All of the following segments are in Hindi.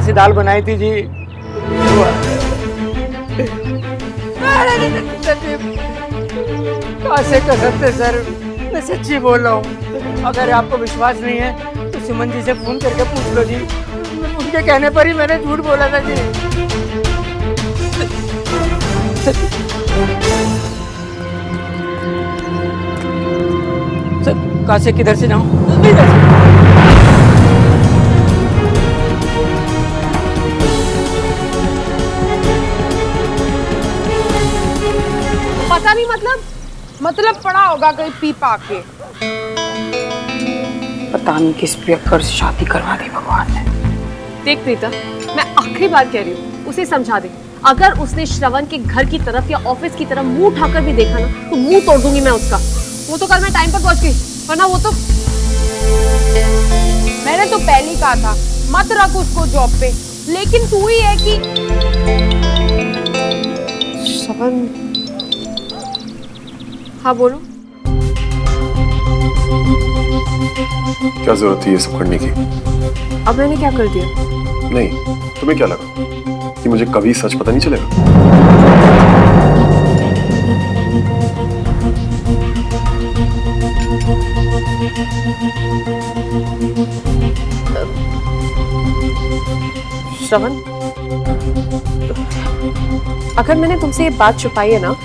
सी दाल बनाई थी जी। कैसे कर सकते सर, मैं सच्ची बोल रहा हूँ। अगर आपको विश्वास नहीं है तो सुमन जी से फोन करके पूछ लो जी, उनके कहने पर ही मैंने झूठ बोला था जी। सर कहाँ से किधर से जाऊँ? पता नहीं मतलब पड़ा होगा कहीं पी पा के। पता नहीं किस पियक्कर से शादी करवा दी भगवान ने। देख प्रीता, मैं आखिरी बार कह रही हूँ, उसे समझा दे। अगर उसने श्रवण के घर की तरफ या ऑफिस की तरफ मुंह उठाकर भी देखा ना तो मुंह तोड़ दूंगी मैं उसका। वो तो कल मैं टाइम पर पहुंच गई, वरना वो तो। मैंने तो पहले ही कहा था मत रख उसको जॉब पे, लेकिन तू ही है कि श्रवण। हाँ बोलो। क्या जरूरत थी ये सब करने की? अब मैंने क्या कर दिया? नहीं, तुम्हें क्या लगा कि मुझे कभी सच पता नहीं चलेगा? श्रवण, अगर मैंने तुमसे ये बात छुपाई है ना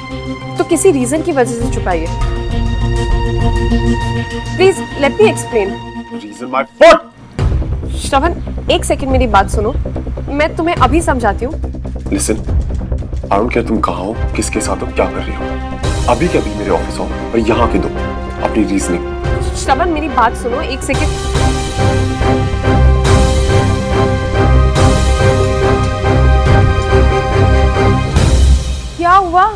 तो किसी रीजन की वजह से छुपाई है। Please let me explain. Reason my fault. Shravan, एक सेकंड मेरी बात सुनो, मैं तुम्हें अभी समझाती हूँ। लिसन, आई डोंट केयर तुम कहाँ हो, किसके साथ हो, क्या कर रही हो। अभी के अभी मेरे ऑफिस आओ और यहाँ के दो अपनी रीजनिंग। श्रवण मेरी बात सुनो एक सेकंड। क्या हुआ?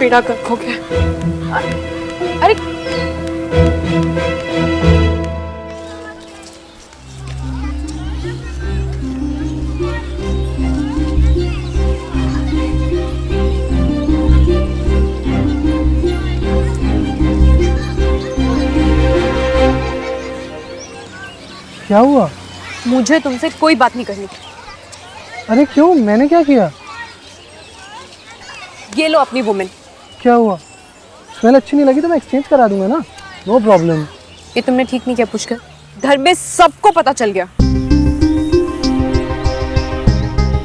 पेड़ा गर्क हो गया। अरे क्या हुआ? मुझे तुमसे कोई बात नहीं करनी। अरे क्यों, मैंने क्या किया? ये लो अपनी वुमेन। क्या हुआ? स्मेल अच्छी नहीं लगी तो मैं एक्सचेंज करा दूंगा ना, नो प्रॉब्लम। ये तुमने ठीक नहीं किया पुष्कर, घर में सबको पता चल गया।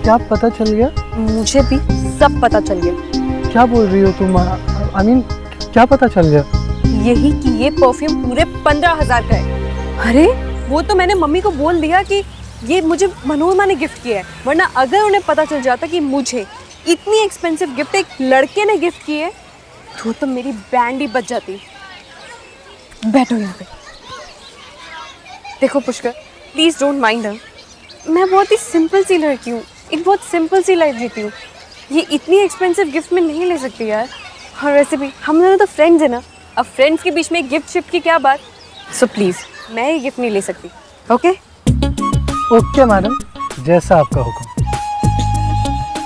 क्या पता चल गया? मुझे भी सब पता चल गया। क्या बोल रही हो तुम? आई मीन क्या पता चल गया? यही कि ये परफ्यूम पूरे 15,000 का है। अरे वो तो मैंने मम्मी को बोल दिया कि ये मुझे मनोरमा ने गिफ्ट किया है, वरना अगर उन्हें पता चल जाता कि मुझे इतनी एक्सपेंसिव गिफ्ट एक लड़के ने गिफ्ट की है तो मेरी बैंड ही बच जाती। बैठो यहाँ पे। देखो पुष्कर, प्लीज डोंट माइंड हर। मैं बहुत ही सिंपल सी लड़की हूँ, एक बहुत सिंपल सी लाइफ जीती हूँ। ये इतनी एक्सपेंसिव गिफ्ट में नहीं ले सकती यार। और वैसे भी हम दोनों तो फ्रेंड्स है ना, अब फ्रेंड्स के बीच में गिफ्ट शिफ्ट की क्या बात। सो प्लीज मैं ये गिफ्ट नहीं ले सकती। ओके ओके मैडम, जैसा आपका हुक्म।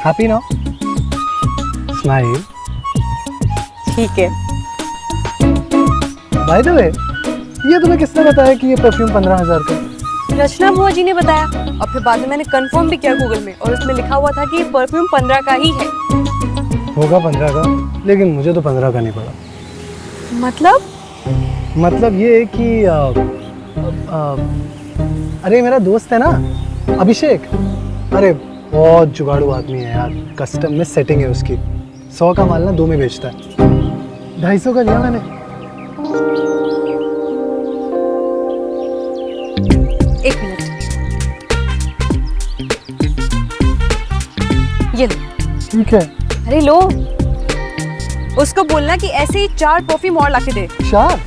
Happy now, smile. ठीक है। बाय द वे, ये तुम्हें किसने बताया कि ये परफ्यूम 15,000 का है? रचना बुआ जी ने बताया, और फिर बाद में मैंने कंफर्म भी किया गूगल में, और उसमें लिखा हुआ था कि ये परफ्यूम 15 का ही है। होगा 15 का, लेकिन मुझे तो 15 का नहीं पड़ा। मतलब ये है कि अरे मेरा दोस्त है ना अभिषेक, अरे बहुत जुगाड़ू आदमी है यार। कस्टम में सेटिंग है उसकी, 100 का माल ना 2 में बेचता है। 250 का लिया मैंने। एक मिनट, ये लो। ठीक है। अरे लो, उसको बोलना कि ऐसे ही 4 परफ्यूम और लाके दे। 4?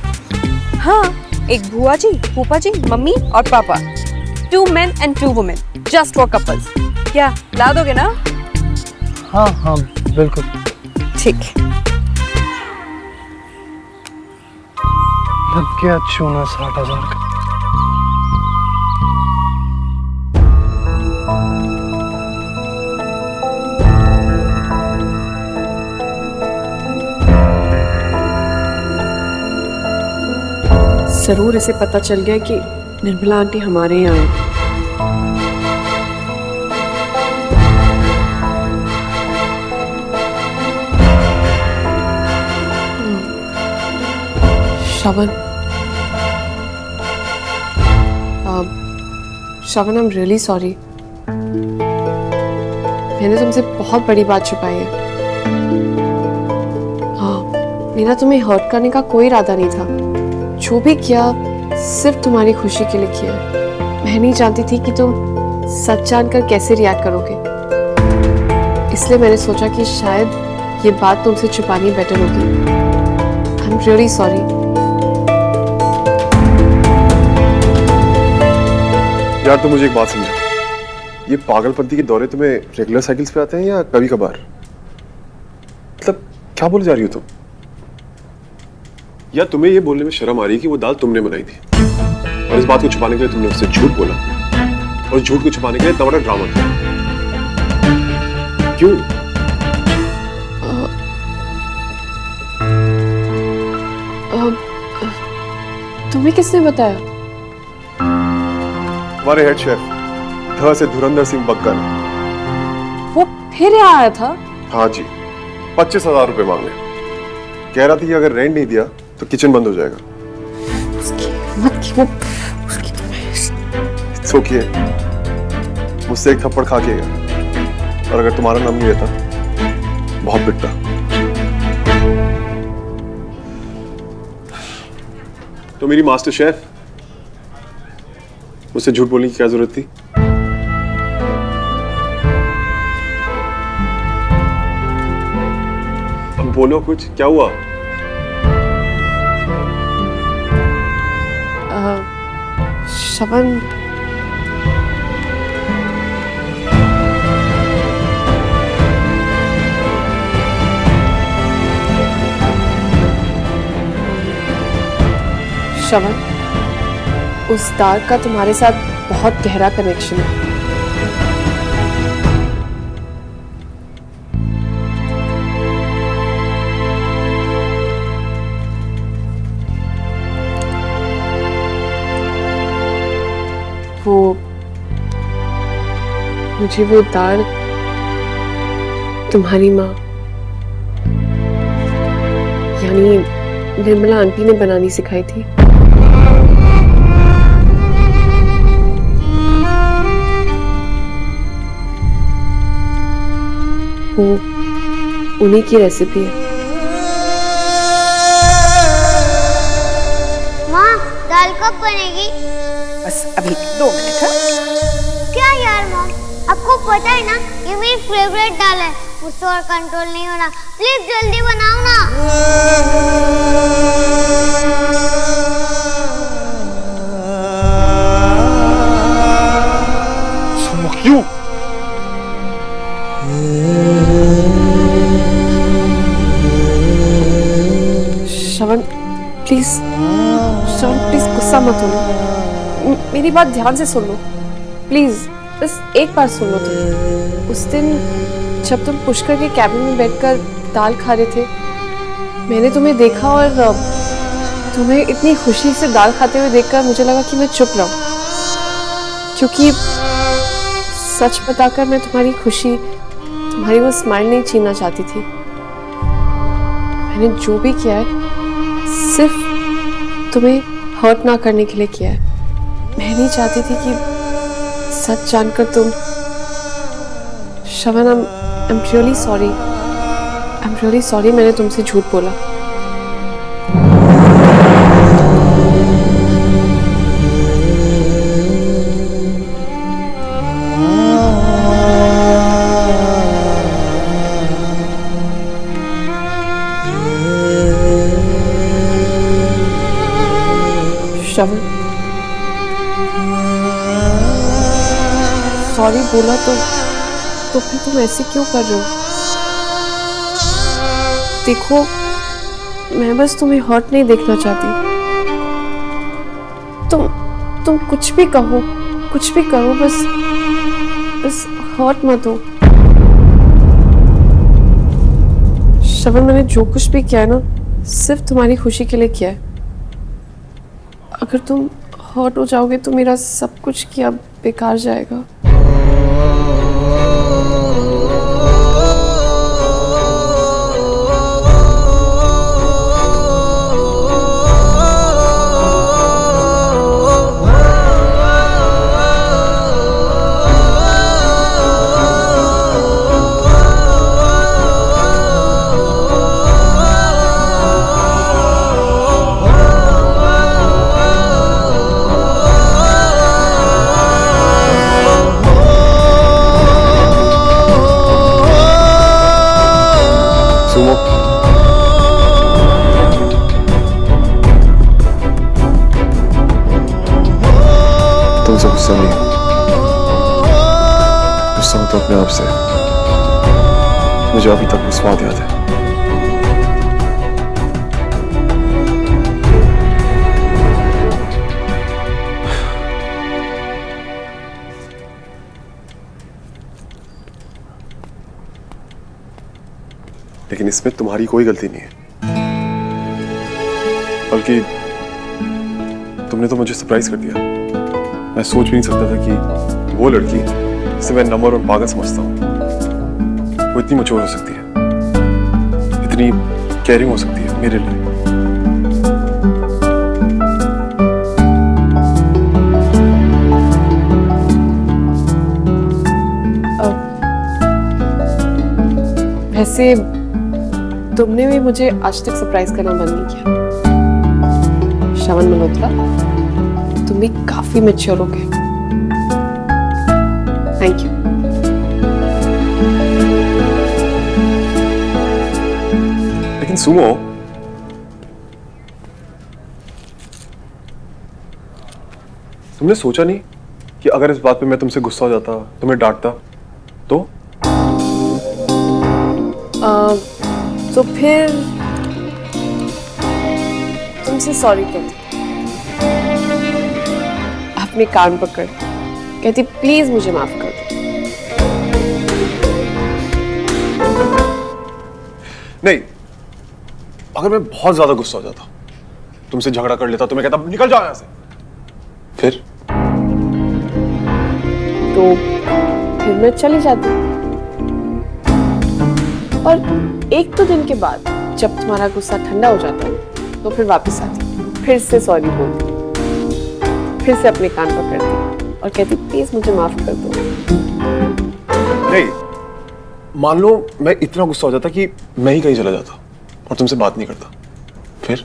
हाँ, एक बुआ जी, फूफा जी, मम्मी और पापा। 2 men and 2 women, just for couples। क्या ला दोगे ना? हाँ हाँ बिल्कुल। ठीक है। लग गया चूना 60,000 का। जरूर इसे पता चल गया कि निर्मला आंटी हमारे यहाँ है। श्रवण, श्रवण, आई एम रियली सॉरी। मैंने तुमसे बहुत बड़ी बात छुपाई है। हाँ, मेरा तुम्हें हर्ट करने का कोई इरादा नहीं था। जो भी किया सिर्फ तुम्हारी खुशी के लिए किया। मैं नहीं जानती थी कि तुम सच जानकर कैसे रिएक्ट करोगे, इसलिए मैंने सोचा कि शायद ये बात तुमसे छुपानी बेटर होगी। आई एम रियली सॉरी। यार तुम मुझे एक बात समझो, ये पागलपंती के दौरे तुम्हें रेगुलर साइकिल्स पे आते हैं या कभी कभार? मतलब क्या बोले जा रही हो तुम? या तुम्हें ये बोलने में शर्म आ रही है कि वो दाल तुमने बनाई थी और इस बात को छुपाने के लिए तुमने उससे झूठ बोला और झूठ को छुपाने के लिए इतना बड़ा ड्रामा किया? क्यों? तुम्हें किसने बताया? हमारे हेड शेफ ध से धुरंधर सिंह बग्गा ने। वो फिर यहाँ आया था? हाँ जी, 25,000 रुपए मांगे। कह रहा था कि अगर रेंट नहीं दिया तो किचन बंद हो जाएगा। उसकी हिम्मत की वो उसकी तुम्हें सोचिए, मुझसे एक थप्पड़ खा के गया और अगर तुम्हारा नाम नहीं लेता बहुत पिटता। तो मेरी मास्टर शेफ, मुझसे झूठ बोलने की क्या जरूरत थी? अब बोलो कुछ, क्या हुआ? श्रवण, श्रवण, उस दाल का तुम्हारे साथ बहुत गहरा कनेक्शन है। मुझे वो दाल तुम्हारी माँ यानी निर्मला आंटी ने बनानी सिखाई थी। वो उन्हीं की रेसिपी है। माँ, दाल कब बनेगी? बस अभी 2 मिनट है। क्या यार मॉम, आपको पता है ना ये मेरी फेवरेट दाल है, मुझसे और कंट्रोल नहीं हो रहा। प्लीज जल्दी बनाओ ना। क्यों? श्रवण प्लीज, श्रवण प्लीज गुस्सा मत होना, मेरी बात ध्यान से सुन लो प्लीज, बस एक बार सुन लो तुम। उस दिन जब तुम पुष्कर के कैबिन में बैठकर दाल खा रहे थे, मैंने तुम्हें देखा और तुम्हें इतनी खुशी से दाल खाते हुए देखकर मुझे लगा कि मैं चुप रहूं, क्योंकि सच बताकर मैं तुम्हारी खुशी, तुम्हारी वो स्माइल नहीं छीनना चाहती थी। मैंने जो भी किया है सिर्फ तुम्हें हर्ट ना करने के लिए किया है। मैं नहीं चाहती थी कि सच जानकर तुम। Shravan, I am really sorry, I am really sorry मैंने तुमसे झूठ बोला। श्रवण, सॉरी बोला तो फिर तुम ऐसे क्यों कर रहे हो? देखो, मैं बस तुम्हें हर्ट नहीं देखना चाहती। तुम कुछ भी कहो, कुछ भी करो, बस हर्ट मत हो। श्रवण, मैंने जो कुछ भी किया है ना, सिर्फ तुम्हारी खुशी के लिए किया है। अगर तुम हर्ट हो जाओगे तो मेरा सब कुछ किया बेकार जाएगा। सुमो, तुमसे गुस्सा नहीं, गुस्सा हूं तो अपने आप से। मुझे अभी तक वो स्वाद याद है। लेकिन इसमें तुम्हारी कोई गलती नहीं है, बल्कि तुमने तो मुझे सरप्राइज कर दिया। मैं सोच भी नहीं सकता था कि वो लड़की जिसे मैं नंबर और पागल समझता हूँ वो इतनी मैच्योर हो सकती है, इतनी केयरिंग हो सकती है मेरे लिए। वैसे तुमने भी मुझे आज तक सरप्राइज करना बंद नहीं किया। श्रवण मल्होत्रा, तुम भी काफी मैच्योर हो गए। Thank you. लेकिन सुमो, तुमने सोचा नहीं कि अगर इस बात पे मैं तुमसे गुस्सा हो जाता, तुम्हें डांटता तो फिर तुमसे सॉरी कहती, अपने कान पकड़ कहती प्लीज मुझे माफ कर दो। नहीं, अगर मैं बहुत ज्यादा गुस्सा हो जाता, तुमसे झगड़ा कर लेता, तो मैं कहता निकल जाओ यहां से, फिर मैं चली जाती। और एक दो दिन के बाद जब तुम्हारा गुस्सा ठंडा हो जाता तो फिर वापस आती, फिर से सॉरी बोलती, फिर से अपने कान पकड़ती और कहती प्लीज मुझे माफ कर दो। नहीं, मान लो मैं इतना गुस्सा हो जाता कि मैं ही कहीं चला जाता और तुमसे बात नहीं करता, फिर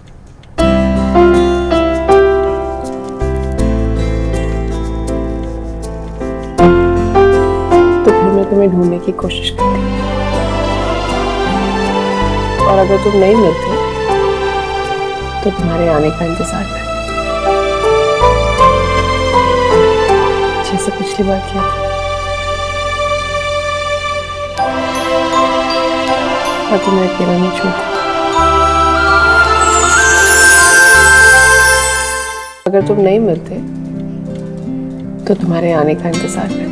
तो फिर मैं तुम्हें ढूंढने की कोशिश करती, और अगर तुम नहीं मिलते तो तुम्हारे आने का इंतजार करते, जैसे पिछली बार किया था। और तुम्हें अकेला नहीं छोड़ती। अगर तुम नहीं मिलते तो तुम्हारे आने का इंतजार करते,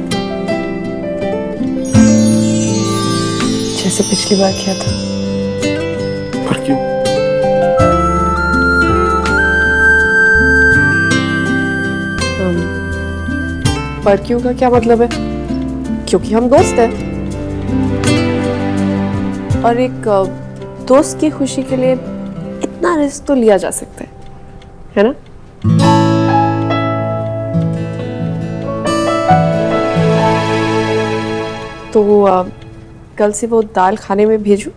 जैसे पिछली बार किया था। पर क्यों? पर क्यों का क्या मतलब है? क्योंकि हम दोस्त हैं और एक दोस्त की खुशी के लिए इतना रिस्क तो लिया जा सकता है ना? तो कल से वो दाल खाने में भेजूं?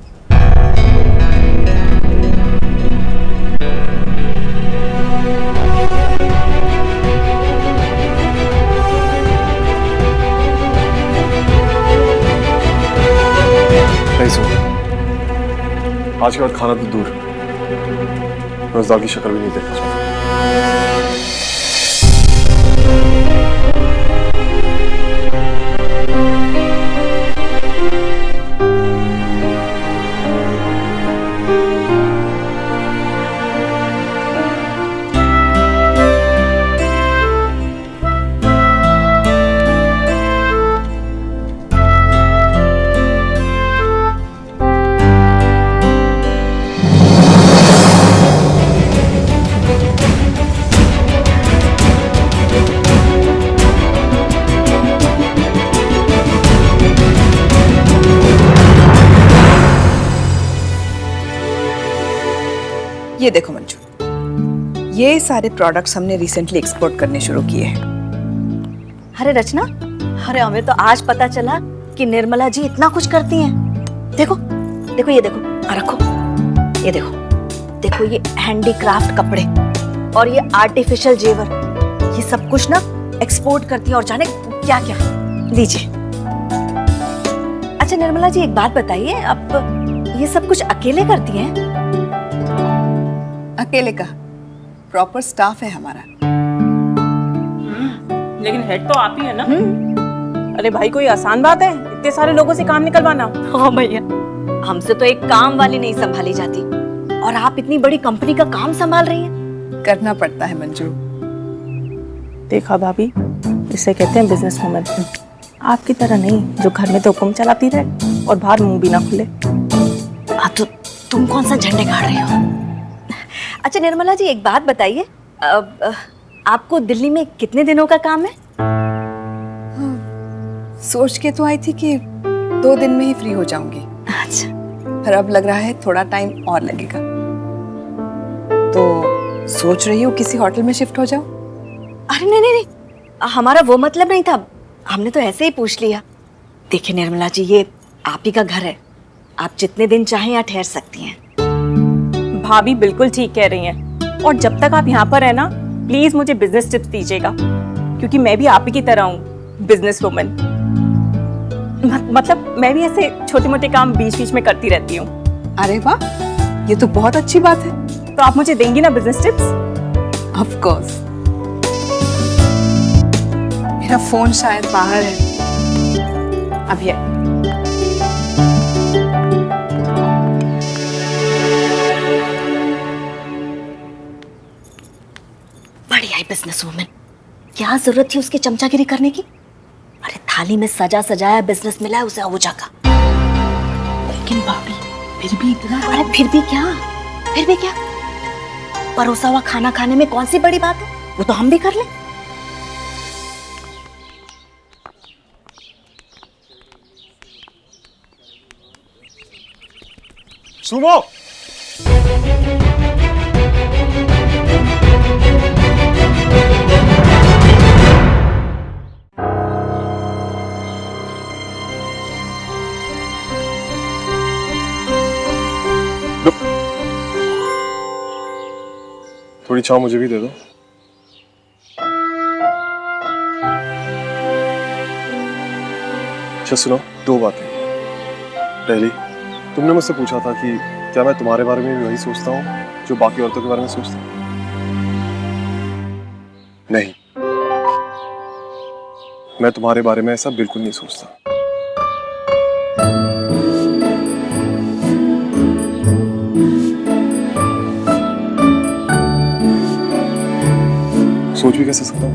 नहीं सुन, आज के बाद खाना तो दूर, मैं उस दाल की शक्ल भी नहीं देखना चाहता। ये देखो मंजू, ये सारे प्रोडक्ट्स हमने रिसेंटली एक्सपोर्ट करने शुरू किए हैं। अरे रचना, अरे हमें तो आज पता चला कि निर्मला जी इतना कुछ करती हैं। देखो देखो, ये देखो, रखो, ये देखो, देखो ये हैंडीक्राफ्ट कपड़े और ये आर्टिफिशियल जेवर, ये सब कुछ ना एक्सपोर्ट करती है और जाने क्या क्या। लीजिए। अच्छा निर्मला जी, एक बात बताइए, आप ये सब कुछ अकेले करती हैं? अकेले का प्रॉपर स्टाफ है हमारा। लेकिन हेड तो आप ही है ना। अरे भाई, कोई आसान बात है इतने सारे लोगों से काम निकलवाना? हाँ भैया, हमसे तो एक काम वाली नहीं संभाली जाती, और आप इतनी बड़ी कंपनी का काम संभाल रही हैं। करना पड़ता है मंजू। देखा भाभी, इसे कहते हैं बिजनेस वुमन। आपकी तरह नहीं जो घर में तो हुक्म चलाती रहे और बाहर मुंह भी ना खुले। तो तुम कौन सा झंडे गाड़ रही हो? अच्छा निर्मला जी, एक बात बताइए, आपको दिल्ली में कितने दिनों का काम है? सोच के तो आई थी कि 2 दिन में ही फ्री हो जाऊंगी। अच्छा, पर अब लग रहा है थोड़ा टाइम और लगेगा, तो सोच रही हूँ किसी होटल में शिफ्ट हो जाओ। अरे नहीं नहीं नहीं, हमारा वो मतलब नहीं था, हमने तो ऐसे ही पूछ लिया। देखिए निर्मला जी, ये आप ही का घर है, आप जितने दिन चाहें यहाँ ठहर सकती हैं। भाभी बिल्कुल ठीक कह रही हैं, और जब तक आप यहाँ पर है ना, प्लीज मुझे बिजनेस टिप्स दीजिएगा, क्योंकि मैं भी आप ही की तरह हूँ बिजनेस वुमन। मतलब मैं भी ऐसे छोटे मोटे काम बीच बीच में करती रहती हूँ। अरे वाह, ये तो बहुत अच्छी बात है। तो आप मुझे देंगी ना बिजनेस टिप्स? Of course. मेरा फोन शायद बाहर है, अभी है। बड़ी आई बिजनेस वुमन, क्या जरूरत थी उसकी चमचागिरी करने की? अरे थाली में सजा सजाया बिजनेस मिला है उसे अबूजा का। लेकिन भाभी फिर भी इतना, अरे फिर भी क्या, फिर भी क्या, परोसा हुआ खाना खाने में कौन सी बड़ी बात है, वो तो हम भी कर लें। सुमो, थोड़ी चाय मुझे भी दे दो। अच्छा सुनो, 2 बातें। पहली, तुमने मुझसे पूछा था कि क्या मैं तुम्हारे बारे में भी वही सोचता हूँ जो बाकी औरतों के बारे में सोचता हूँ? नहीं, मैं तुम्हारे बारे में ऐसा बिल्कुल नहीं सोचता। सोच भी कैसे सकता हूँ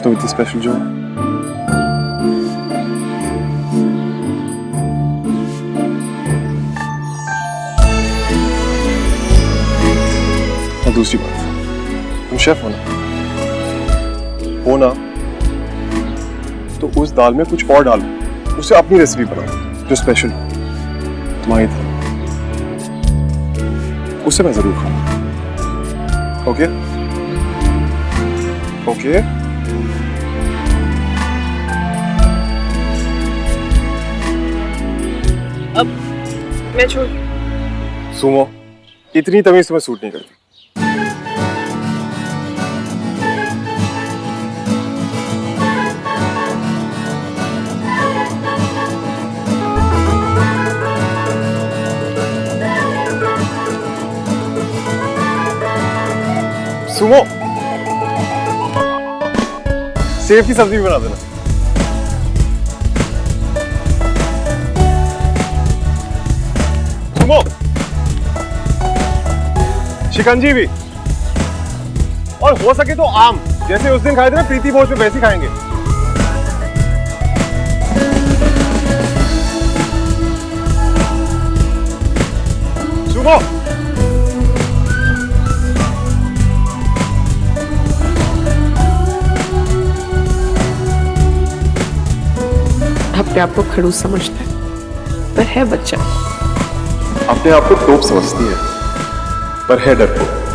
तुम इतनी स्पेशल जो हो। और दूसरी बात, तुम शेफ हो ना, तो उस दाल में कुछ और डालो, उसे अपनी रेसिपी बनाओ जो स्पेशल हो तुम्हारी तरह, उसे मैं जरूर खाऊंगा। Okay okay? अब मैं छोड़। सुमो, इतनी तमीज तुम्हें सूट नहीं करती। सुमो, सेव की सब्जी भी बना देना। सुमो, शिकंजी भी, और हो सके तो आम, जैसे उस दिन खाए थे ना प्रीति भोज में, वैसे खाएंगे। सुमो, अपने आप को खड़ूस समझता है, पर है बच्चा। अपने आप को टोप समझती है, पर है डरपोक।